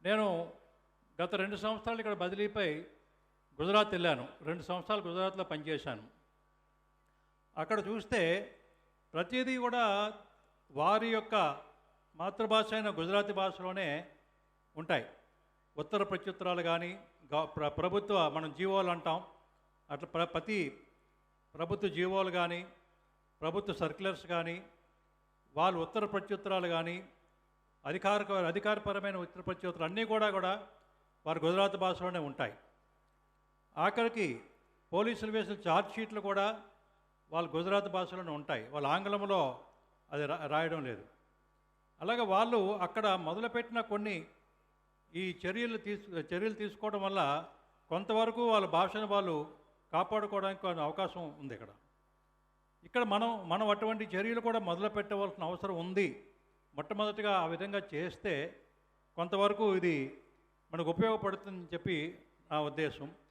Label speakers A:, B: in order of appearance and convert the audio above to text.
A: నేను గత 2 సంవత్సరాలు ఇక్కడ బదిలీపై గుజరాత్ వెళ్ళాను. 2 సంవత్సరాలు గుజరాత్లో పనిచేశాను. అక్కడ చూస్తే ప్రతిదీ కూడా వారి యొక్క మాతృభాష అయిన గుజరాతీ భాషలోనే ఉంటాయి. ఉత్తర ప్రత్యుత్తరాలు కానీ, ప్రభుత్వ మనం జీవోలు అంటాం, అట్లా ప్రతి ప్రభుత్వ జీవోలు కానీ, ప్రభుత్వ సర్క్యులర్స్ కానీ, వాళ్ళు ఉత్తర ప్రత్యుత్తరాలు కానీ, అధికారపరమైన ఉత్తర ప్రత్యుత్తరాలు అన్నీ కూడా వారు గుజరాతీ భాషలోనే ఉంటాయి. ఆఖరికి పోలీసులు వేసిన ఛార్జ్ షీట్లు కూడా వాళ్ళు గుజరాతీ భాషలోనే ఉంటాయి. వాళ్ళు ఆంగ్లంలో అది రాయడం లేదు. అలాగే వాళ్ళు అక్కడ మొదలుపెట్టిన కొన్ని ఈ చర్యలు తీసుకోవడం వల్ల కొంతవరకు వాళ్ళ భాషను వాళ్ళు కాపాడుకోవడానికి అవకాశం ఉంది. ఇక్కడ మనం అటువంటి చర్యలు కూడా మొదలు పెట్టవలసిన అవసరం ఉంది. మొట్టమొదటిగా ఆ విధంగా చేస్తే కొంతవరకు ఇది మనకు ఉపయోగపడుతుందని చెప్పి నా ఉద్దేశం.